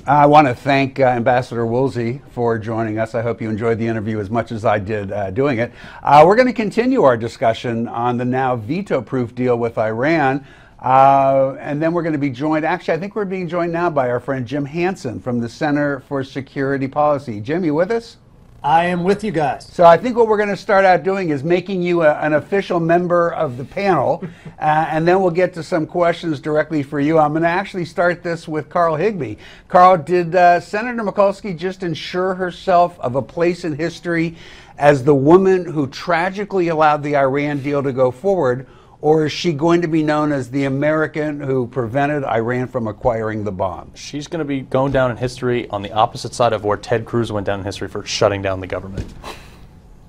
I want to thank Ambassador Woolsey for joining us. I hope you enjoyed the interview as much as I did doing it. We're going to continue our discussion on the now veto-proof deal with Iran. And then we're going to be joined, actually, I think we're being joined now by our friend Jim Hansen from the Center for Security Policy. Jim, you with us? I am with you guys. So I think what we're going to start out doing is making you an official member of the panel, and then we'll get to some questions directly for you. I'm going to actually start this with Carl Higbee. Carl, did Senator Mikulski just ensure herself of a place in history as the woman who tragically allowed the Iran deal to go forward, or is she going to be known as the American who prevented Iran from acquiring the bomb? She's going to be going down in history on the opposite side of where Ted Cruz went down in history for shutting down the government.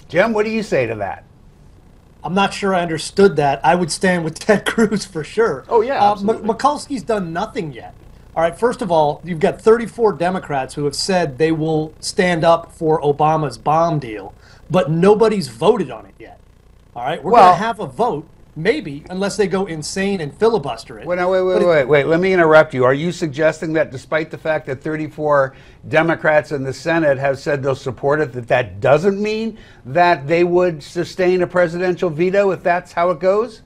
Jim, what do you say to that? I'm not sure I understood that. I would stand with Ted Cruz for sure. Oh, yeah, absolutely. Mikulski's done nothing yet. All right, first of all, you've got 34 Democrats who have said they will stand up for Obama's bomb deal, but nobody's voted on it yet. All right, we're going to have a vote. Maybe, unless they go insane and filibuster it. Wait, let me interrupt you. Are you suggesting that despite the fact that 34 Democrats in the Senate have said they'll support it, that doesn't mean that they would sustain a presidential veto if that's how it goes?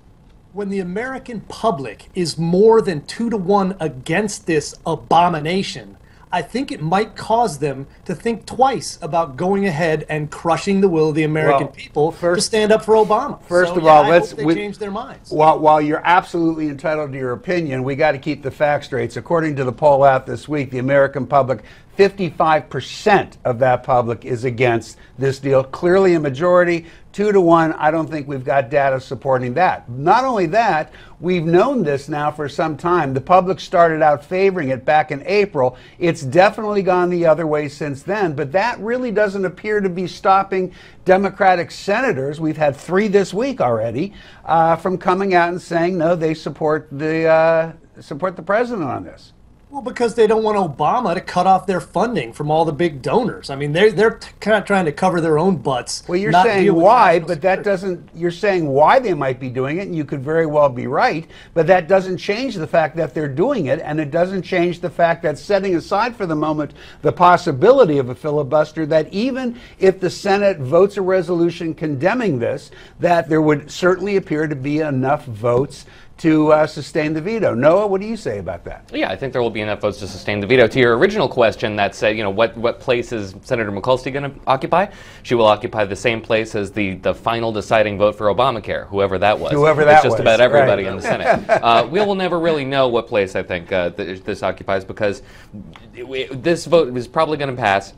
When the American public is more than 2-to-1 against this abomination, I think it might cause them to think twice about going ahead and crushing the will of the American people to stand up for Obama. First of all, let's change their minds. While you're absolutely entitled to your opinion, we got to keep the facts straight. So according to the poll out this week, the American public, 55% of that public is against this deal. Clearly a majority, 2-to-1. I don't think we've got data supporting that. Not only that, we've known this now for some time. The public started out favoring it back in April. It's definitely gone the other way since then, but that really doesn't appear to be stopping Democratic senators, we've had 3 this week already, from coming out and saying, no, they support the president on this. Well, because they don't want Obama to cut off their funding from all the big donors. I mean, they're kind of trying to cover their own butts. Well, you're saying why, but that doesn't, you're saying why they might be doing it, and you could very well be right, but that doesn't change the fact that they're doing it, and it doesn't change the fact that, setting aside for the moment the possibility of a filibuster, that even if the Senate votes a resolution condemning this, that there would certainly appear to be enough votes to sustain the veto. Noah, what do you say about that? Yeah, I think there will be enough votes to sustain the veto. To your original question that said, you know, what place is Senator Mikulski going to occupy? She will occupy the same place as the final deciding vote for Obamacare, whoever that was. It's just about everybody in the Senate. We will never really know what place I think this occupies, because this vote is probably going to pass.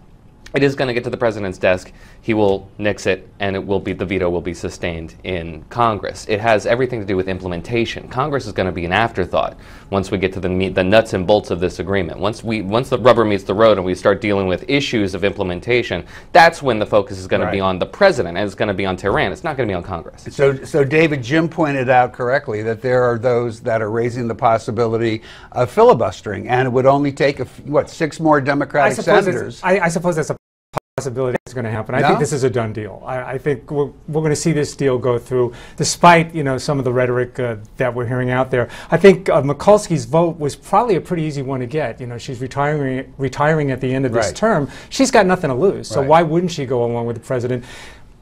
It is going to get to the president's desk. He will nix it, and the veto will be sustained in Congress. It has everything to do with implementation. Congress is going to be an afterthought once we get to the nuts and bolts of this agreement. Once the rubber meets the road and we start dealing with issues of implementation, that's when the focus is going to be on the president, and it's going to be on Tehran. It's not going to be on Congress. So David, Jim pointed out correctly that there are those that are raising the possibility of filibustering, and it would only take 6 more Democratic senators. I suppose that's a possibility it's going to happen. I think this is a done deal. I think we're going to see this deal go through, despite some of the rhetoric that we're hearing out there. I think Mikulski's vote was probably a pretty easy one to get. She's retiring at the end of this term. She's got nothing to lose, so why wouldn't she go along with the president?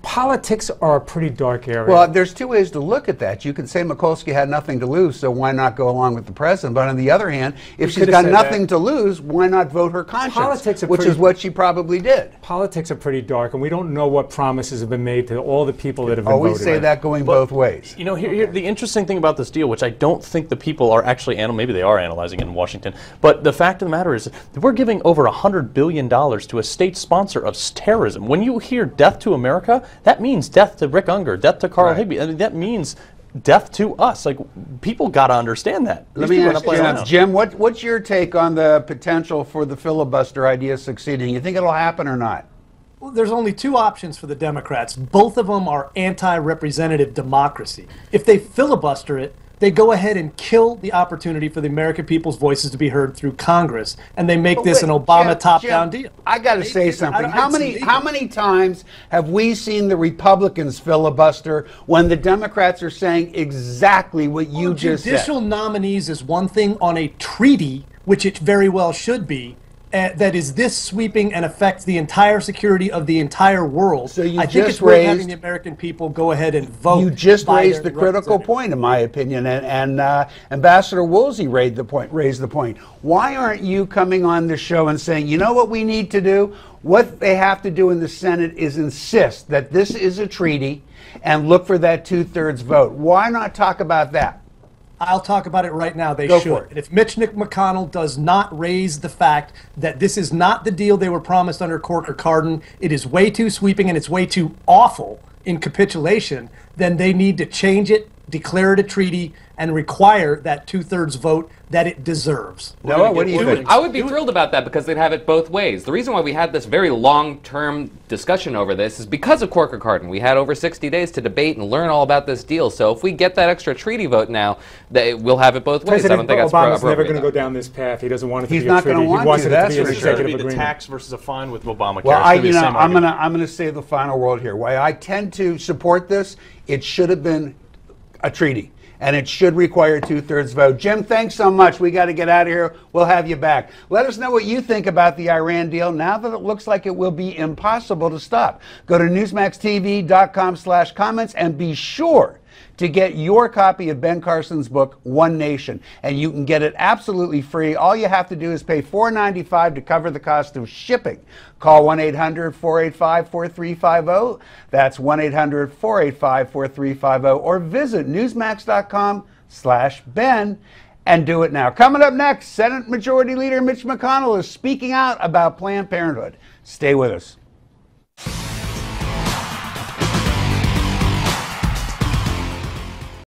Politics are a pretty dark area. Well, there's 2 ways to look at that. You could say Mikulski had nothing to lose, so why not go along with the president? But on the other hand, if she's got nothing to lose, why not vote her conscience, which is what she probably did. Politics are pretty dark, and we don't know what promises have been made to all the people that have been voted. Always say that going both ways. Here, the interesting thing about this deal, which I don't think the people are actually maybe they are analyzing it in Washington, but the fact of the matter is that we're giving over $100 billion to a state sponsor of terrorism. When you hear death to America, that means death to Rick Unger, death to Carl Higbee. I mean, that means death to us. Like, people got to understand that. Let me ask you, Jim, what's your take on the potential for the filibuster idea succeeding? You think it'll happen or not? Well, there's only 2 options for the Democrats. Both of them are anti-representative democracy. If they filibuster it, they go ahead and kill the opportunity for the American people's voices to be heard through Congress, and they make this an Obama top-down deal. I got to say something. How many times have we seen the Republicans filibuster when the Democrats are saying exactly what you just said? Judicial nominees is one thing on a treaty, which it very well should be. that is this sweeping and affects the entire security of the entire world, So you I think just it's worth raised- having the American people go ahead and vote. You just by raised their the critical representative. point, in my opinion, and Ambassador Woolsey raised the point. Why aren't you coming on the show and saying, you know what we need to do? What they have to do in the Senate is insist that this is a treaty and look for that 2/3 vote. Why not talk about that? I'll talk about it right now. They Go for should. it. And if Mitch McConnell does not raise the fact that this is not the deal they were promised under Corker-Cardin, it is way too sweeping and it's way too awful in capitulation, then they need to change it, declare it a treaty, and require that 2/3 vote that it deserves. Noah, what do you think? I would be thrilled about that because they'd have it both ways. The reason why we had this very long-term discussion over this is because of Corker-Cardin. We had over 60 days to debate and learn all about this deal. So if we get that extra treaty vote now, we'll have it both ways. I don't think that's Obama's never appropriate. going to go down this path. He doesn't want it to He's be a not treaty. gonna He want wants to, it to that's be an for sure. It's going to executive be the agreement. tax versus a fine with Obamacare. Well, It's gonna be the same I'm argument. gonna say the final word here. Why I tend to support this, it should have been a treaty, and it should require 2/3 vote. Jim, thanks so much. We got to get out of here. We'll have you back. Let us know what you think about the Iran deal now that it looks like it will be impossible to stop. Go to newsmaxtv.com/comments and be sure to get your copy of Ben Carson's book, One Nation. And you can get it absolutely free. All you have to do is pay $4.95 to cover the cost of shipping. Call 1-800-485-4350. That's 1-800-485-4350. Or visit newsmax.com/Ben and do it now. Coming up next, Senate Majority Leader Mitch McConnell is speaking out about Planned Parenthood. Stay with us.